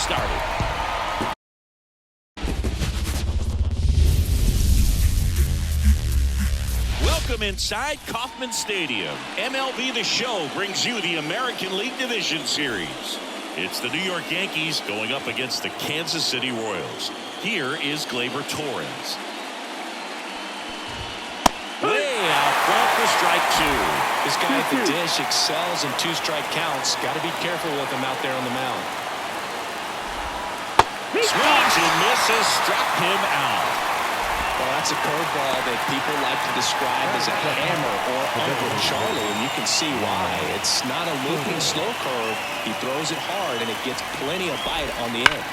started. Welcome inside Kauffman Stadium. MLB The Show brings you the American League Division Series. It's the New York Yankees going up against the Kansas City Royals. Here is Gleyber Torres. Way out front for strike two. This guy at the dish excels in two-strike counts. Got to be careful with him out there on the mound. Swings and misses, struck him out. Well, that's a curveball that people like to describe as a hammer or Uncle Charlie, and you can see why. It's not a looping slow curve. He throws it hard, and it gets plenty of bite on the end.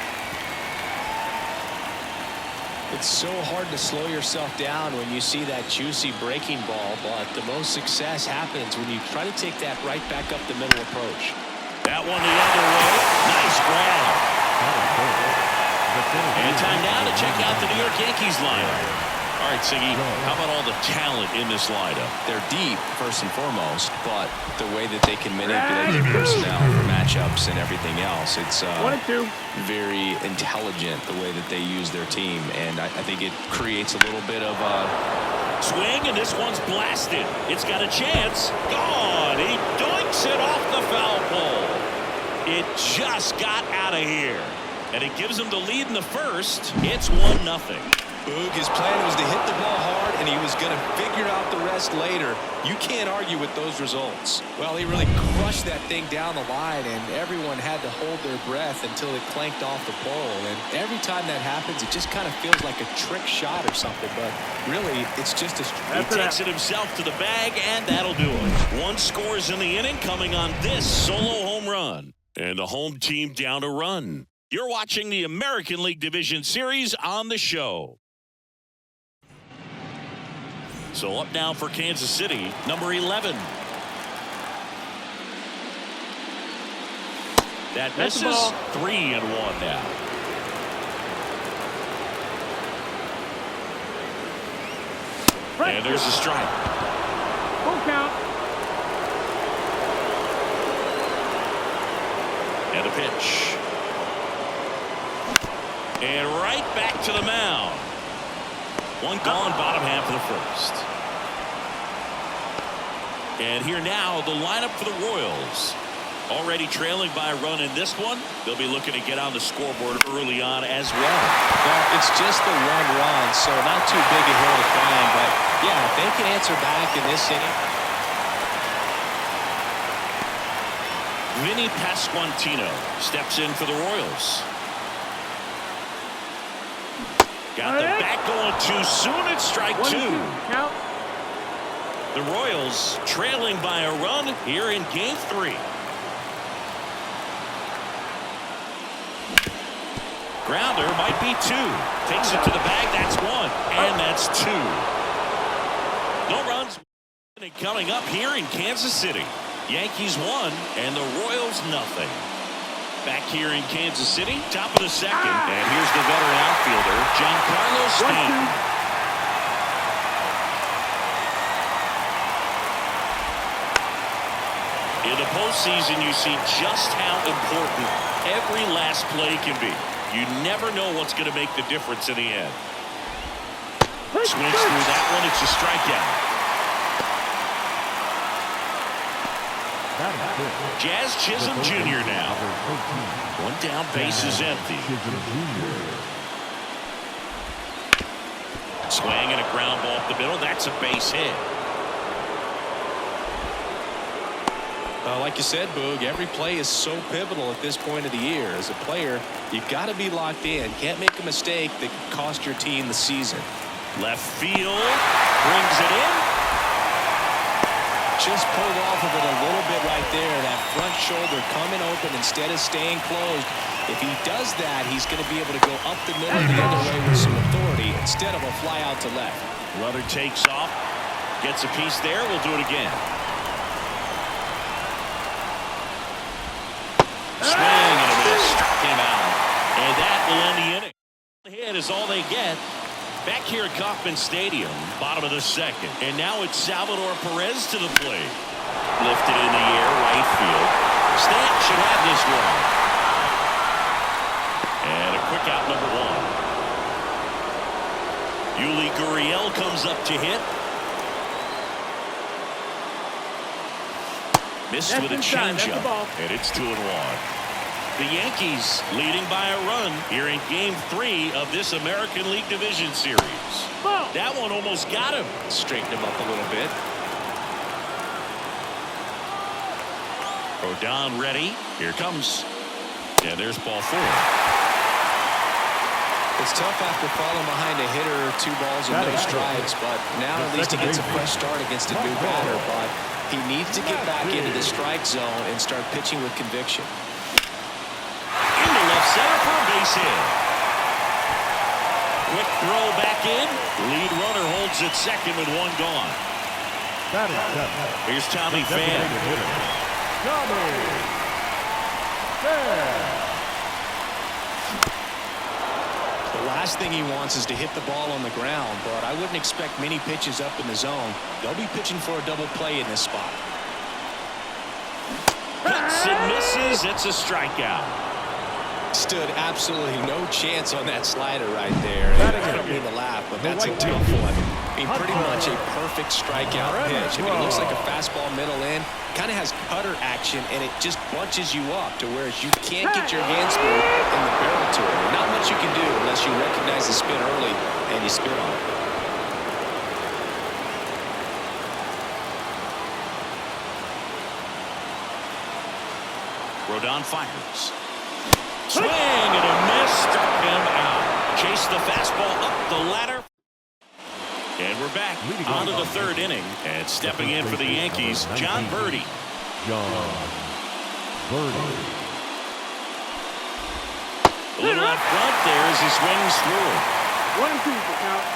It's so hard to slow yourself down when you see that juicy breaking ball, but the most success happens when you try to take that right back up the middle approach. That one the other way. Nice grab. And time now to check out the New York Yankees lineup. All right, Siggy, how about all the talent in this lineup? They're deep, first and foremost, but the way that they can manipulate their personnel for matchups and everything else, it's very intelligent the way that they use their team, and I think it creates a little bit of a swing, and this one's blasted. It's got a chance. Gone. He doinks it off the foul pole. It just got out of here. And it gives him the lead in the first. It's 1-0. Boog, his plan was to hit the ball hard, and he was going to figure out the rest later. You can't argue with those results. Well, he really crushed that thing down the line, and everyone had to hold their breath until it clanked off the pole. And every time that happens, it just kind of feels like a trick shot or something, but really, it's just a... He takes it himself to the bag, and that'll do it. One scores in the inning coming on this solo home run. And the home team down a run. You're watching the American League Division Series on the show. So up now for Kansas City, number 11. That misses. 3-1 now. And there's a strike. Full count. And a pitch. And right back to the mound. One gone, bottom half of the first. And here now, the lineup for the Royals. Already trailing by a run in this one. They'll be looking to get on the scoreboard early on as well. Well, it's just the one run, so not too big a hill to climb. But, yeah, if they can answer back in this inning. Vinny Pasquantino steps in for the Royals. Got the bat going too soon. It's strike two. Count. The Royals trailing by a run here in game 3. Grounder might be 2. Takes it to the bag. That's 1. And that's 2. No runs coming up here in Kansas City. Yankees 1 and the Royals nothing. Back here in Kansas City, top of the second. And here's the veteran outfielder, Giancarlo Stanton. In the postseason, you see just how important every last play can be. You never know what's going to make the difference in the end. Swings through that one. It's a strikeout. Jazz Chisholm Jr. now. One down, base is empty. Swing and a ground ball up the middle. That's a base hit. Like you said, Boog, every play is so pivotal at this point of the year. As a player, you've got to be locked in. Can't make a mistake that could cost your team the season. Left field brings it in. Just pulled off of it a little bit right there. That front shoulder coming open instead of staying closed. If he does that, he's going to be able to go up the middle the other way with some authority instead of a fly out to left. Runner takes off, gets a piece there. We'll do it again. Swing and a miss. Struck him out. And that will end the inning. Hit is all they get. Back here at Kauffman Stadium, bottom of the second. And now it's Salvador Perez to the plate. Lifted in the air, right field. Stanton should have this one. Gurriel comes up to hit. Missed That's with a inside. That's the changeup, ball. and it's 2-1. The Yankees leading by a run here in Game 3 of this American League Division Series. Ball. That one almost got him. Straighten him up a little bit. Rodon ready. Here comes. And there's ball 4. It's tough after falling behind a hitter, 2 balls and no strikes, but now at least he gets a fresh start against a new batter. But he needs to get back into the strike zone and start pitching with conviction. Into left center for a base hit. Quick throw back in. Lead runner holds at second with 1 gone. Here's Tommy Pham. The last thing he wants is to hit the ball on the ground, but I wouldn't expect many pitches up in the zone. They'll be pitching for a double play in this spot. Cuts and misses. It's a strikeout. Stood absolutely no chance on that slider right there. And I don't mean to laugh, but that's a tough one. I mean, pretty much a perfect strikeout pitch. I mean, it looks like a fastball middle in. Kind of has cutter action, and it just bunches you up to where you can't get your hands through in the barrel to it. Not much you can do unless you recognize the spin early and you spit on it. Rodon fires. Swing and a miss. Struck him out. Chased the fastball up the ladder. And we're back on to the 3rd inning. And stepping in for the Yankees, John Birdie. A little out front there as he swings through. 1-2 for count.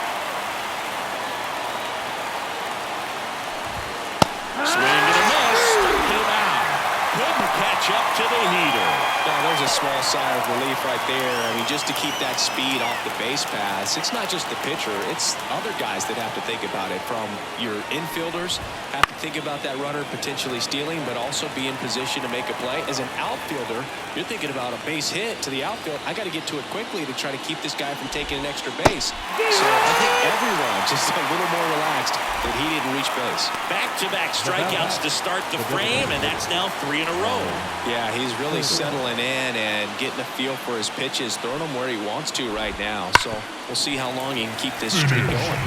Swing and a miss. Struck him out. Couldn't catch up to the heater. Now, there's a small sigh of relief right there. I mean, just to keep that speed off the base paths. It's not just the pitcher. It's other guys that have to think about it. From your infielders, have to think about that runner potentially stealing, but also be in position to make a play. As an outfielder, you're thinking about a base hit to the outfield. I got to get to it quickly to try to keep this guy from taking an extra base. So I think everyone just a little more relaxed that he didn't reach base. Back-to-back strikeouts to start the frame, and that's now 3 in a row. Yeah, he's really settling in and getting a feel for his pitches, throwing them where he wants to right now. So we'll see how long he can keep this streak going.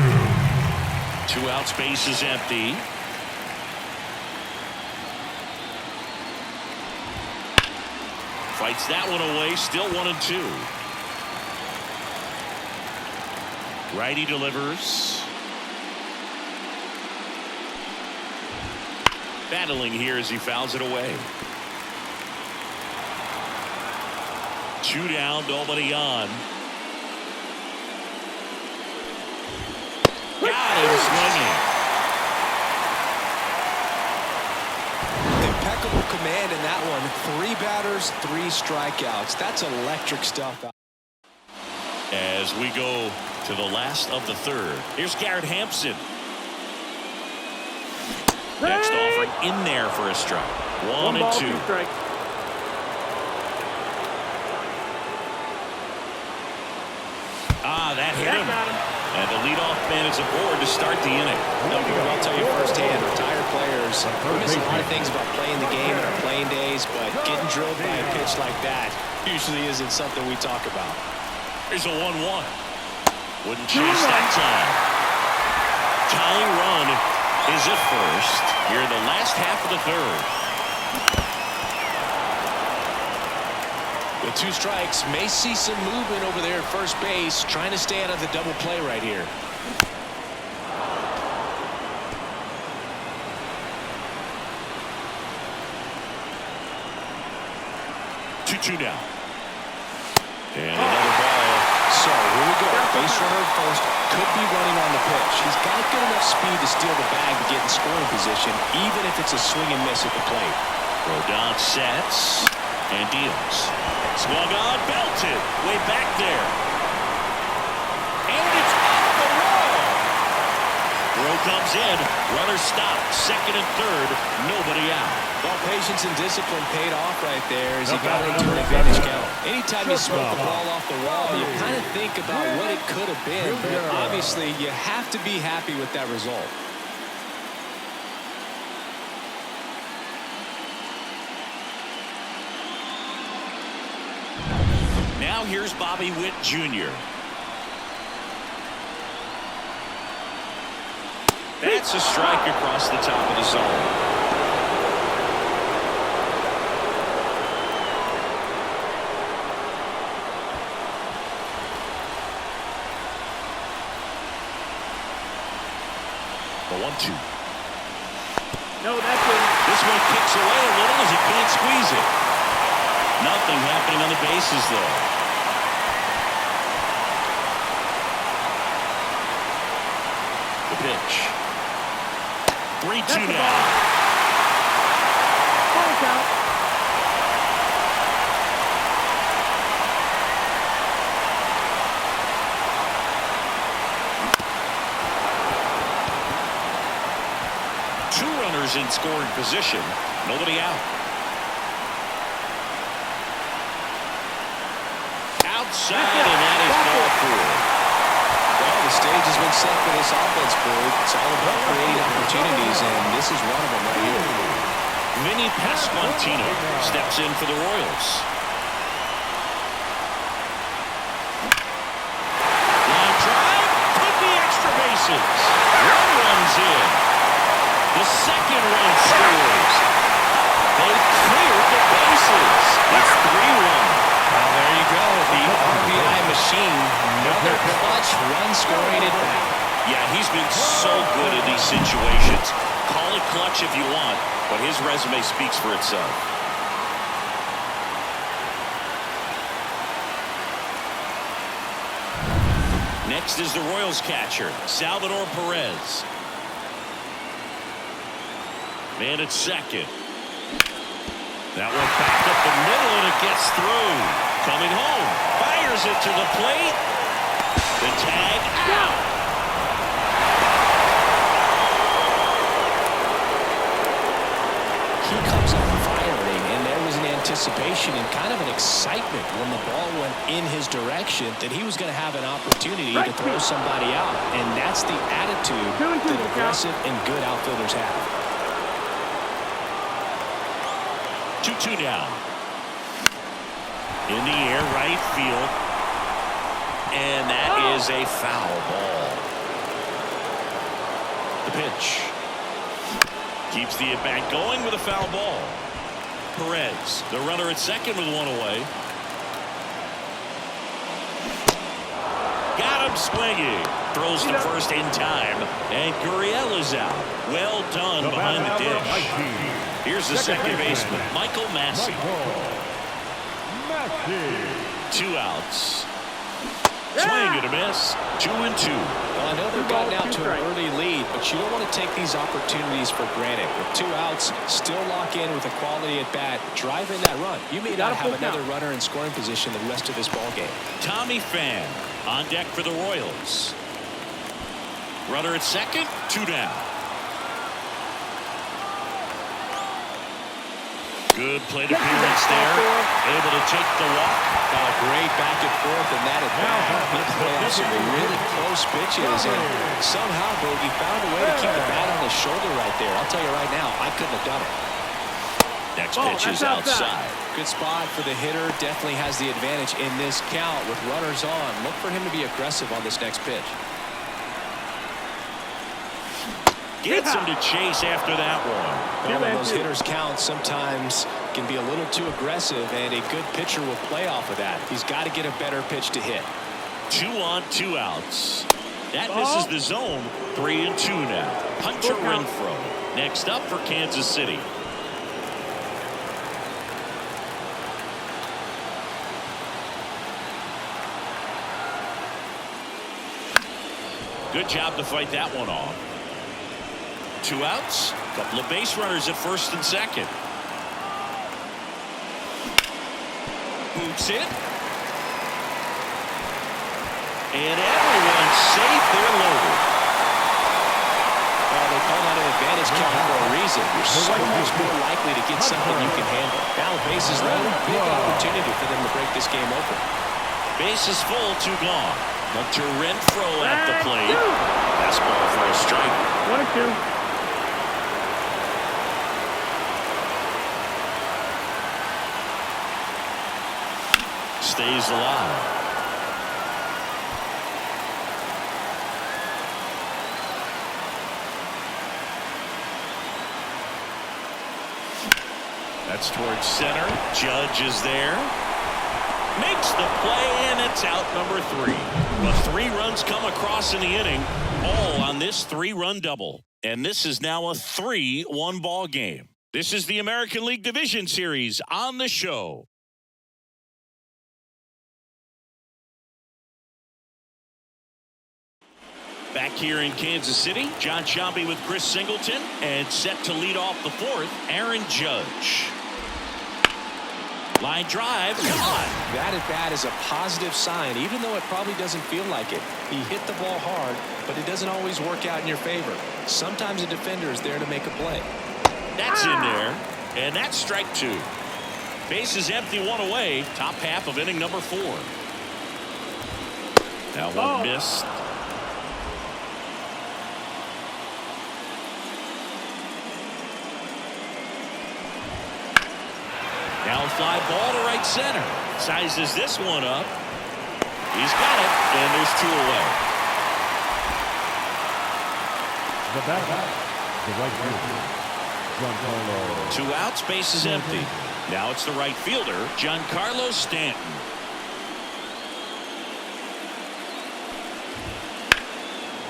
2 outs, base is empty. Fights that one away, still 1-2. Righty delivers. Battling here as he fouls it away. 2 down, nobody on. Got him swinging. Impeccable command in that one. 3 batters, 3 strikeouts. That's electric stuff. As we go to the last of the 3rd. Here's Garrett Hampson. Next offering in there for a strike. 1 and 2. Strike. That hit him. And the leadoff man is aboard to start the inning. I'll tell you firsthand, retired players miss a lot of things about playing the game in our playing days, but getting drilled by a pitch like that usually isn't something we talk about. Here's a 1-1. Wouldn't chase that time. Tying run is at first here in the last half of the 3rd. With 2 strikes, may see some movement over there at first base, trying to stay out of the double play right here. Two now. And another ball. So here we go. Base runner at first, could be running on the pitch. He's got good enough speed to steal the bag to get in scoring position, even if it's a swing and miss at the plate. Rodon sets and deals. Swung on, belted, way back there. And it's off the wall. Throw comes in. Runner stopped. Second and third. Nobody out. Well, patience and discipline paid off right there as he got into an advantage count. Anytime you smoke the ball off the wall, you kind of think about what it could have been. But obviously, you have to be happy with that result. Now here's Bobby Witt Jr. That's a strike across the top of the zone. The 1-2. No, that's it. This one kicks away a little as he can't squeeze it. Nothing happening on the bases though. The pitch. 3-2 now. Full count. Two runners in scoring position. Nobody out. Outside, and that is ball four. Well, the stage has been set for this offense, Boyd. It's all about creating opportunities, and this is one of them right here. Vinny Pasquantino steps in for the Royals. Line drive, took the extra bases. One runs in. The second run scores. They cleared the bases. It's 3-1. Well, there you go. The RBI machine. Another clutch run scoring at bat. Yeah, he's been so good in these situations. Call it clutch if you want, but his resume speaks for itself. Next is the Royals catcher, Salvador Perez. Man at second. That one back up the middle, and it gets through. Coming home. Fires it to the plate. The tag out. He comes up firing, and there was an anticipation and kind of an excitement when the ball went in his direction that he was going to have an opportunity to throw somebody out. And that's the attitude that aggressive and good outfielders have. 2-2 now. In the air, right field. And that is a foul ball. The pitch. Keeps the at-bat going with a foul ball. Perez, the runner at second with one away. Got him swinging. Throws to first in time. And Gurriel is out. Well done behind the dish. Here's the second baseman, Michael Massey. Two outs. Swing and a miss. 2-2. Well, I know they've gotten out to an early lead, but you don't want to take these opportunities for granted. With two outs, still lock in with a quality at bat, drive in that run. You may not have another runner in scoring position the rest of this ball game. Tommy Pham on deck for the Royals. Runner at second, 2 down. Good plate appearance there. Able to take the walk. Great back and forth, and that at bat. He played out some really close pitches, and somehow Bogey found a way to keep the bat on his shoulder right there. I'll tell you right now, I couldn't have done it. Next pitch is outside. Good spot for the hitter. Definitely has the advantage in this count with runners on. Look for him to be aggressive on this next pitch. Gets him to chase after that one. Well, those hitters count sometimes can be a little too aggressive, and a good pitcher will play off of that. He's got to get a better pitch to hit. 2 on, 2 outs. That misses the zone. 3-2 now. Hunter Renfroe next up for Kansas City. Good job to fight that one off. 2 outs. Couple of base runners at first and second. Boots it. And everyone's safe. They're loaded. minutes count for a reason. You're so much more likely to get something you can handle. Now with bases loaded, big opportunity for them to break this game open. Bases full, 2 gone. Hunter Renfroe at the plate. Fastball for a strike. 1-2. Stays alive. That's towards center. Judge is there. Makes the play, and it's out number 3. But 3 runs come across in the inning, all on this 3-run double. And this is now a 3-1 ball game. This is the American League Division Series on the show. Back here in Kansas City, John Sciambi with Chris Singleton, and set to lead off the 4th, Aaron Judge. Line drive, gone. That at bat is a positive sign, even though it probably doesn't feel like it. He hit the ball hard, but it doesn't always work out in your favor. Sometimes a defender is there to make a play. That's in there, and that's strike 2. Base is empty, 1 away, top half of inning number 4. Now one missed. Now fly ball to right center. Sizes this one up. He's got it, and there's 2 away. The batter, the right fielder, Giancarlo. 2 outs, base is empty. Now it's the right fielder, Giancarlo Stanton.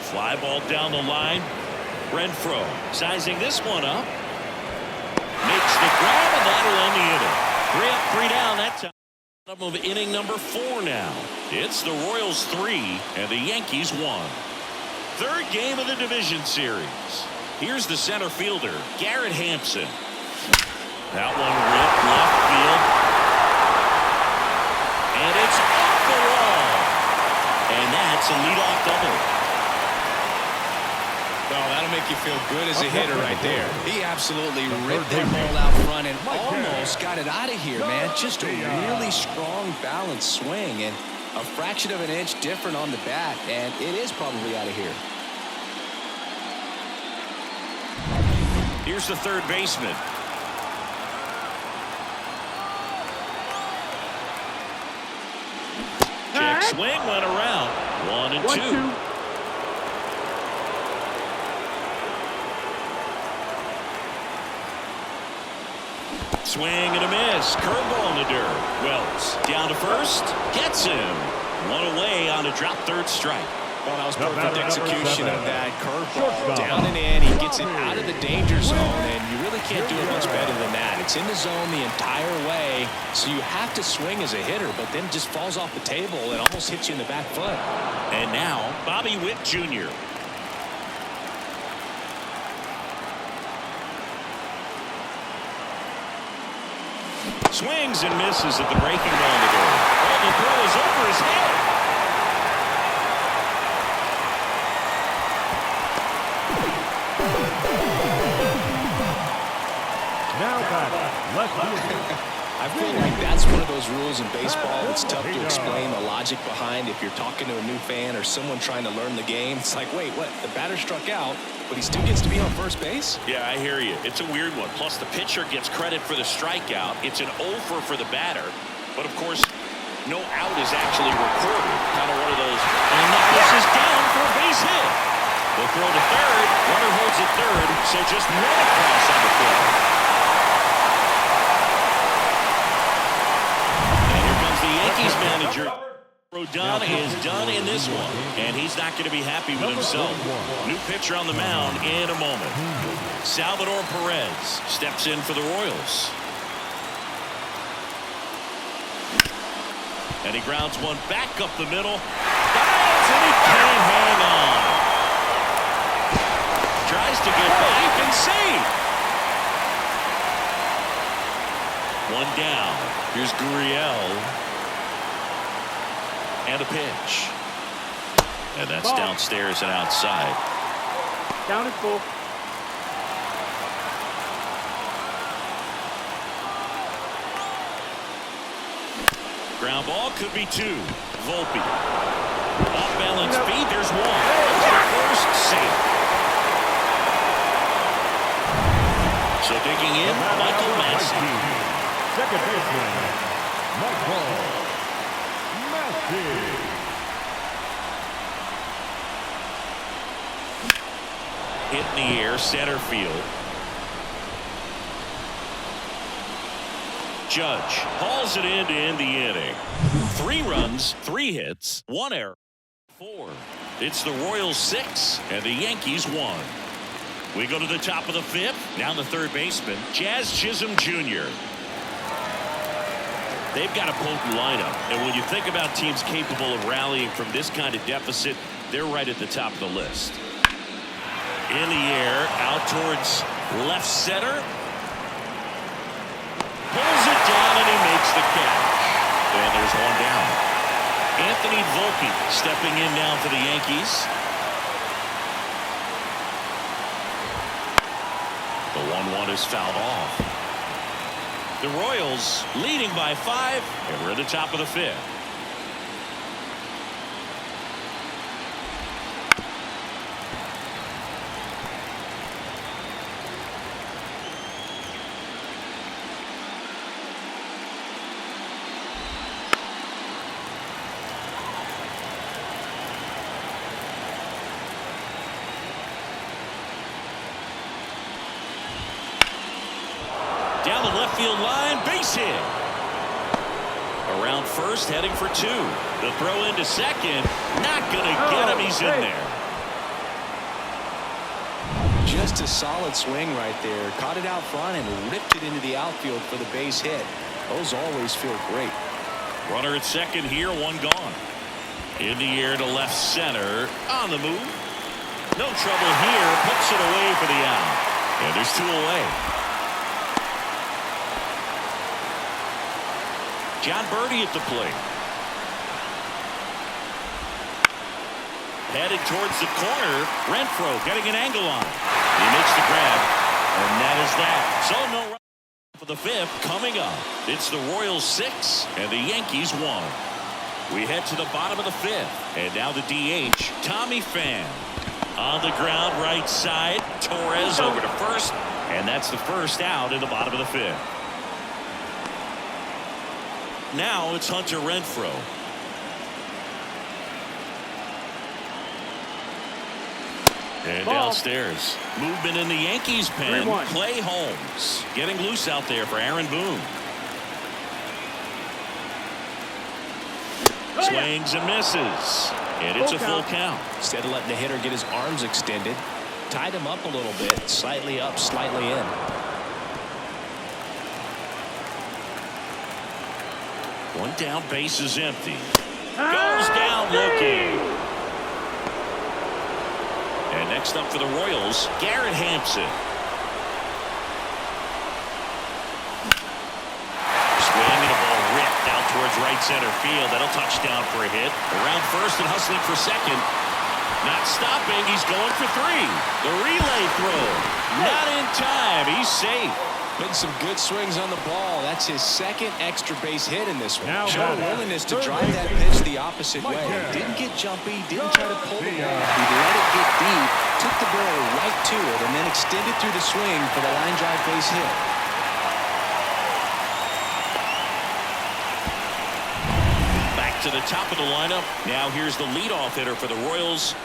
Fly ball down the line. Renfroe sizing this one up. Makes the grab, and that'll end the inning. 3 up, 3 down. That's out of inning number 4 now. It's the Royals 3 and the Yankees 1. 3rd game of the division series. Here's the center fielder, Garrett Hampson. That one ripped left field. And it's off the wall. And that's a leadoff double. Well, that'll make you feel good as a hitter right there. He absolutely ripped that ball out front and almost got it out of here, man. Just a really strong, balanced swing, and a fraction of an inch different on the bat, and it is probably out of here. Here's the 3rd baseman. Check swing, went around. 1 and 2. Swing and a miss. Curveball in the dirt. Wells down to first. Gets him. 1 away on a drop 3rd strike. Well, that was perfect execution of that curveball. Down and in. He gets it out of the danger zone, and you really can't do it much better than that. It's in the zone the entire way, so you have to swing as a hitter, but then just falls off the table and almost hits you in the back foot. And now, Bobby Witt Jr. Swings and misses at the breaking ball in the dirt. Oh, the throw is over his head. Now back, left fielder. I feel like that's one of those rules in baseball that's tough to explain the logic behind. If you're talking to a new fan or someone trying to learn the game, it's like, wait, what? The batter struck out, but he still gets to be on first base? Yeah, I hear you. It's a weird one. Plus, the pitcher gets credit for the strikeout. It's an over for the batter. But, of course, no out is actually recorded. Kind of one of those. And this is down for a base hit. They'll throw to 3rd. Runner holds at 3rd, so just 1 across on the play. Yankees manager Rodon is done in this one, and he's not going to be happy with himself. New pitcher on the mound in a moment. Salvador Perez steps in for the Royals. And he grounds one back up the middle. Dives, and he can't hang on. Tries to get back and save. 1 down. Here's Gurriel. And a pitch. And that's downstairs and outside. Down and full. Ground ball could be 2. Volpe. Off balance feed. There's 1. That's the first safe. So digging in, Michael Massey. Second baseman, Michael Massey. Hit in the air, center field. Judge hauls it in to end the inning. 3 runs, 3 hits, 1 error. 4. It's the Royals 6 and the Yankees 1. We go to the top of the 5th. Down the third baseman, Jazz Chisholm Jr. They've got a potent lineup, and when you think about teams capable of rallying from this kind of deficit, they're right at the top of the list. In the air, out towards left center. Pulls it down, and he makes the catch. And there's 1 down. Anthony Volpe stepping in now for the Yankees. The 1-1 is fouled off. The Royals leading by 5, and we're at the top of the 5th. Down the left field line, base hit. Around first, heading for 2. The throw into second, not going to get him. He's in there. Just a solid swing right there. Caught it out front and ripped it into the outfield for the base hit. Those always feel great. Runner at second here, 1 gone. In the air to left center, on the move. No trouble here, puts it away for the out. And there's 2 away. John Birdie at the plate. Headed towards the corner. Renfroe getting an angle on it. He makes the grab. And that is that. So no run for the 5th coming up. It's the Royals 6 and the Yankees 1. We head to the bottom of the 5th. And now the DH, Tommy Pham. On the ground, right side. Torres over to first. And that's the first out in the bottom of the 5th. Now it's Hunter Renfroe. And downstairs. Movement in the Yankees pen. Clay Holmes getting loose out there for Aaron Boone. Swings and misses. And it's a full count. Instead of letting the hitter get his arms extended, tied him up a little bit. Slightly up, slightly in. One down, base is empty. Goes down looking. And next up for the Royals, Garrett Hampson. Swing and a ball ripped out towards right center field. That'll touch down for a hit. Around first and hustling for second. Not stopping. He's going for 3. The relay throw. Not in time. He's safe. Putting some good swings on the ball. That's his 2nd extra base hit in this one. Now Showing willingness to drive that pitch the opposite way. Didn't get jumpy, didn't try to pull the ball. He let it get deep, took the ball right to it, and then extended through the swing for the line drive base hit. Back to the top of the lineup. Now here's the leadoff hitter for the Royals.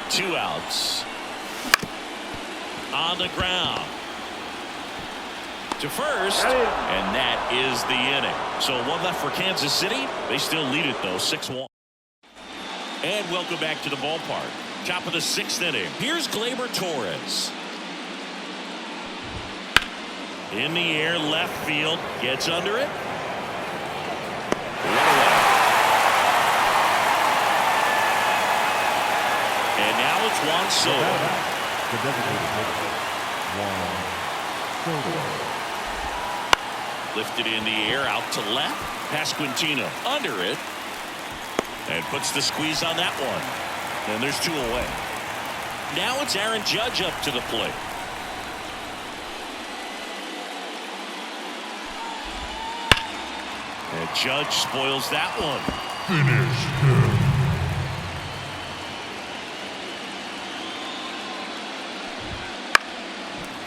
2 outs. On the ground. To first, and that is the inning. So 1 left for Kansas City. They still lead it though, 6-1. And welcome back to the ballpark. Top of the 6th inning. Here's Gleyber Torres. In the air, left field, gets under it. One away. And now it's Juan Soto. The designated hitter, Juan Soto. Lifted in the air, out to left. Pasquantino under it. And puts the squeeze on that one. And there's 2 away. Now it's Aaron Judge up to the plate. And Judge spoils that one.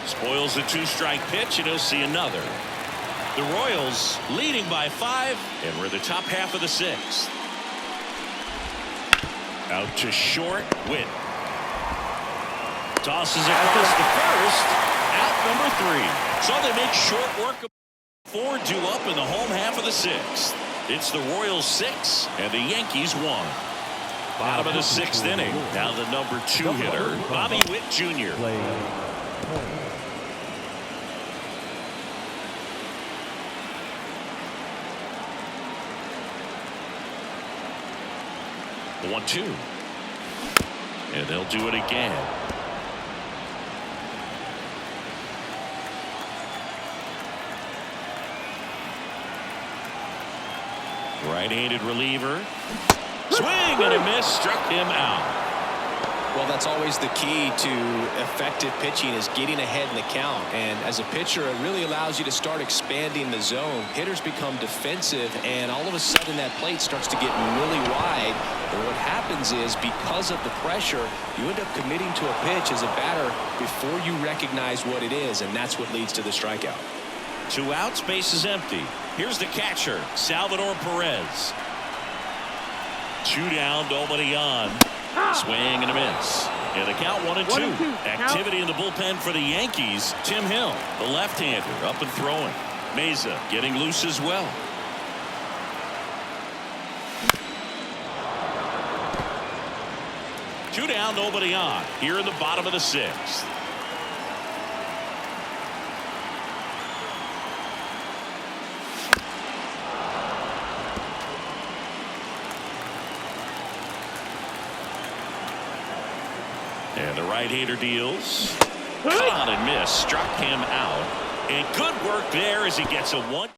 Spoils a two-strike pitch, and he'll see another. The Royals leading by 5, and we're the top half of the 6th. Out to short, Witt. Tosses across the first. Out number 3. So they make short work of 4 due up in the home half of the 6th. It's the Royals 6 and the Yankees 1. Bottom of the 6th inning. Now the number 2 hitter, Bobby Witt Jr. The 1-2. And they'll do it again. Right-handed reliever. Swing and a miss. Struck him out. Well, that's always the key to effective pitching, is getting ahead in the count. And as a pitcher, it really allows you to start expanding the zone. Hitters become defensive, and all of a sudden that plate starts to get really wide. And what happens is, because of the pressure, you end up committing to a pitch as a batter before you recognize what it is, and that's what leads to the strikeout. 2 outs, base is empty. Here's the catcher, Salvador Perez. 2 down, nobody on. Swing and a miss. And the count 1-2. Activity in the bullpen for the Yankees. Tim Hill, the left-hander, up and throwing. Meza getting loose as well. Two down, nobody on. Here in the bottom of the 6th. And the right-hander deals. On and miss. Struck him out. And good work there as he gets a 1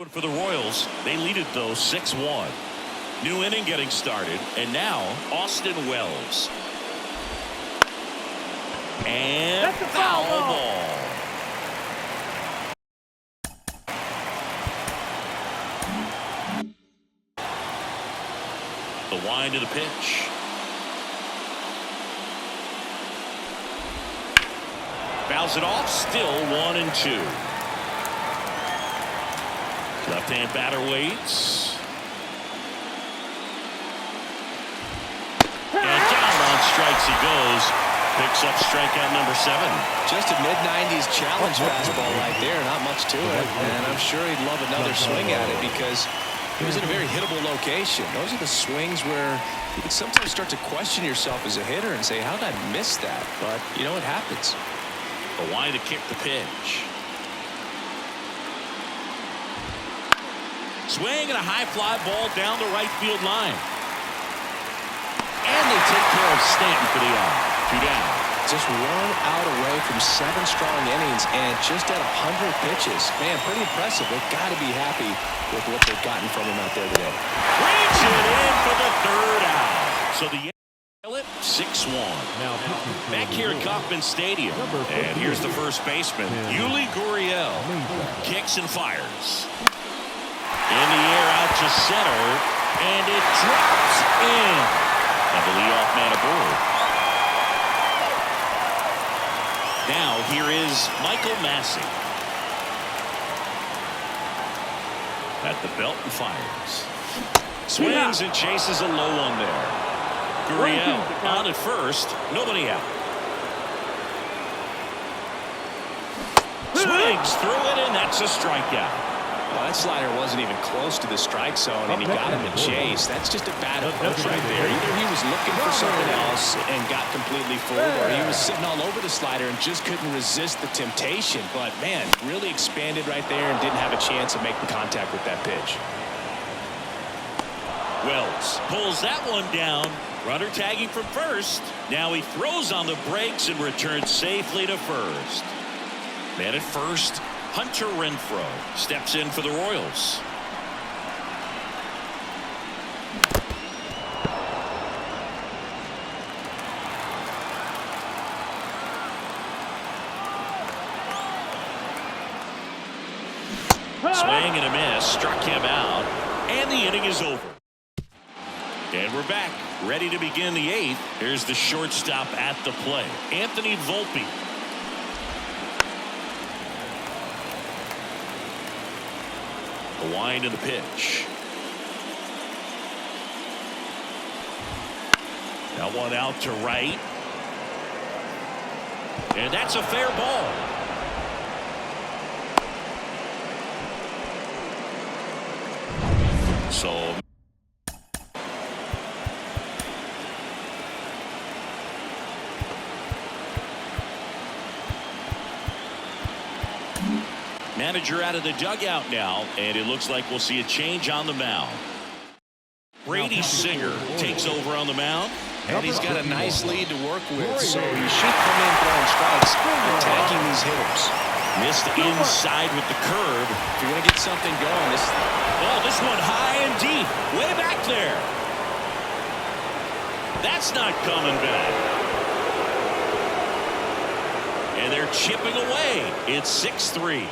for the Royals. They lead it, though, 6-1. New inning getting started. And now, Austin Wells. And that's a foul ball. The wind of the pitch. Fouls it off. Still 1-2. Left-hand batter waits. And down on strikes he goes. Picks up strikeout number 7. Just a mid-90s challenge fastball right there. Not much to it. And I'm sure he'd love another swing at it, because he was in a very hittable location. Those are the swings where you can sometimes start to question yourself as a hitter and say, how did I miss that? But, you know, it happens. The line to kick the pitch. Swing and a high fly ball down the right field line. And they take care of Stanton for the out. 2 down. Just 1 out away from 7 strong innings and just at 100 pitches. Man, pretty impressive. They've got to be happy with what they've gotten from him out there today. Reach it in for the 3rd out. So the Yankees 6-1. Now Back here at Kauffman Stadium. And here's the first baseman, Yuli Gurriel. Kicks and fires. In the air out to center. And it drops in. And the leadoff man aboard. Now here is Michael Massey. At the belt and fires. Swings and chases a low one there. Gurriel on at first. Nobody out. Swings through it, and that's a strikeout. Well, that slider wasn't even close to the strike zone, and he got him in chase. That's just a bad approach right there. Either he was looking for something else and got completely fooled, or he was sitting all over the slider and just couldn't resist the temptation. But, man, really expanded right there and didn't have a chance of making contact with that pitch. Wells pulls that one down. Runner tagging from first. Now he throws on the brakes and returns safely to first. Man at first, Hunter Renfroe steps in for the Royals. Swing and a miss. miss, struck him out, and the inning is over. And we're back, ready to begin the 8th. Here's the shortstop at the plate, Anthony Volpe. The wind of the pitch. That one out to right. And that's a fair ball. So manager out of the dugout now, and it looks like we'll see a change on the mound. Brady Singer takes over on the mound. And he's got a nice lead to work with, so he should come in throwing strikes, attacking these hitters. Missed inside with the curve. If you're going to get something going, this one high and deep, way back there. That's not coming back. And they're chipping away. It's 6-3.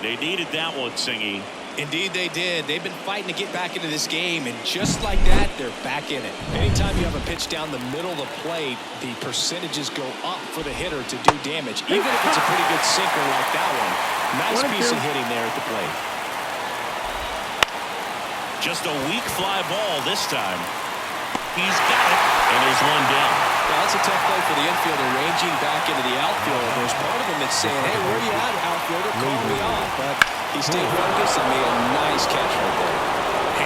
They needed that one, Singy. Indeed they did. They've been fighting to get back into this game, and just like that, they're back in it. Anytime you have a pitch down the middle of the plate, the percentages go up for the hitter to do damage, even if it's a pretty good sinker like that one. Nice piece of hitting there at the plate. Just a weak fly ball this time. He's got it, and there's one down. Well, that's a tough play for the infielder, ranging back into the outfield. There's part of him that's saying, hey, where are you at, outfielder? Call me off. But he stayed focused and made a nice catch right there.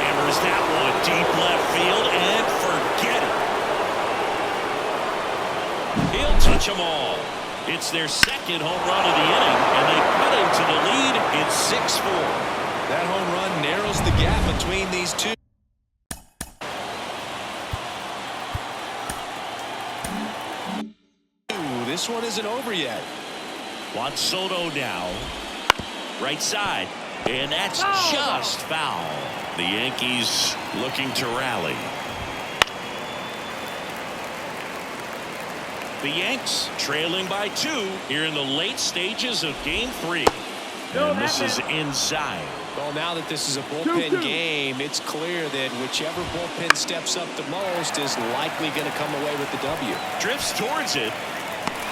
Hammers that one deep left field, and forget it. He'll touch them all. It's their second home run of the inning, and they cut into the lead. It's 6-4. That home run narrows the gap between these two. This one isn't over yet. Juan Soto now. Right side. And that's just foul. The Yankees looking to rally. The Yanks trailing by 2 here in the late stages of Game 3. And this is inside. Well, now that this is a bullpen game, it's clear that whichever bullpen steps up the most is likely going to come away with the W. Drifts towards it.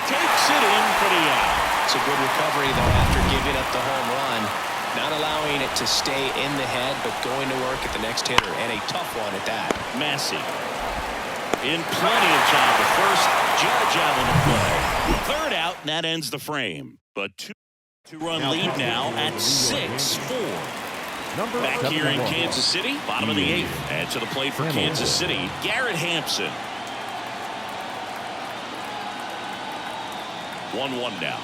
Takes it in for the out. It's a good recovery, though, after giving up the home run. Not allowing it to stay in the head, but going to work at the next hitter, and a tough one at that. Massey. In plenty of time to first. Judge out of the play. Third out, and that ends the frame. But two-run lead now at 6-4. Back here in Kansas City, bottom of the 8th. And to the plate for Kansas City, Garrett Hampson. 1-1 now.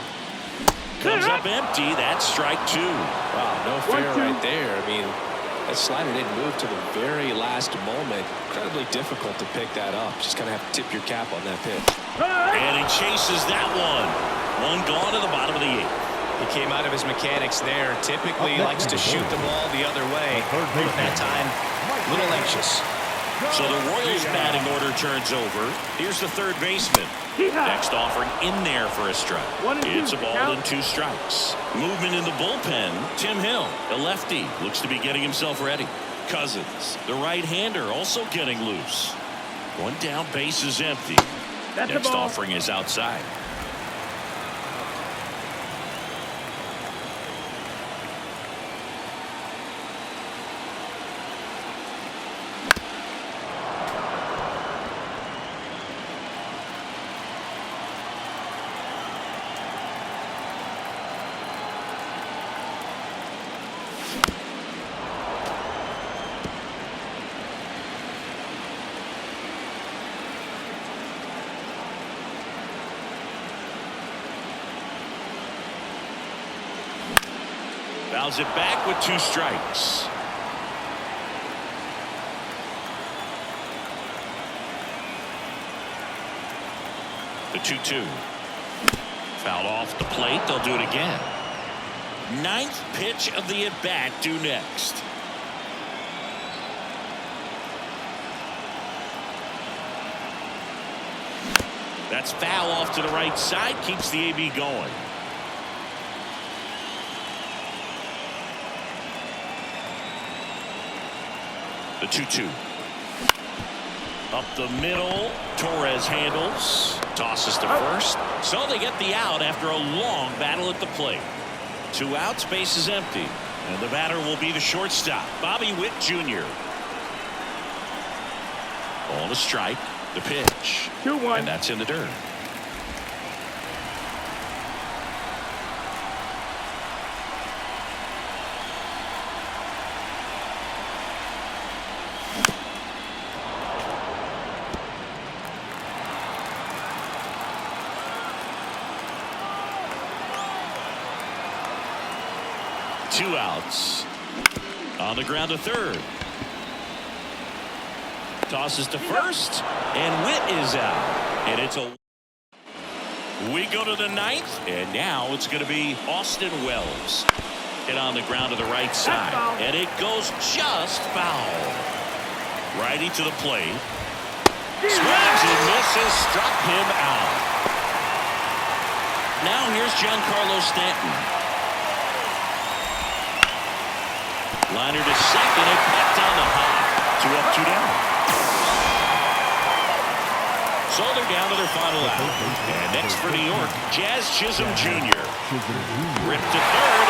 Comes up empty. That's strike 2. Wow, no fair right there. I mean, that slider didn't move to the very last moment. Incredibly difficult to pick that up. Just kind of have to tip your cap on that pitch. And he chases that one. One gone to the bottom of the 8th. He came out of his mechanics there. Typically likes to shoot the ball the other way. But that time, a little anxious. So the Royals batting order turns over. Here's the third baseman. Next offering in there for a strike. It's a ball and 2 strikes. Movement in the bullpen. Tim Hill, the lefty, looks to be getting himself ready. Cousins, the right-hander, also getting loose. One down, base is empty. Next offering is outside. Fouls it back with 2 strikes. The 2-2. Fouled off the plate. They'll do it again. 9th pitch of the at-bat due next. That's foul off to the right side. Keeps the AB going. The 2-2. Up the middle. Torres handles. Tosses to first. So they get the out after a long battle at the plate. 2 outs, base is empty. And the batter will be the shortstop, Bobby Witt Jr. On a strike. The pitch. 2-1. And that's in the dirt. Two outs. On the ground to third. Tosses to first. And Witt is out. And it's a... We go to the 9th. And now it's going to be Austin Wells. Hit on the ground to the right side. And it goes just foul. Righty to the plate. Swings and misses. Struck him out. Now here's Giancarlo Stanton. Liner to second and packed on the hop. 2 up, 2 down. So they're down to their final out. And next for New York, Jazz Chisholm Jr. Ripped to third,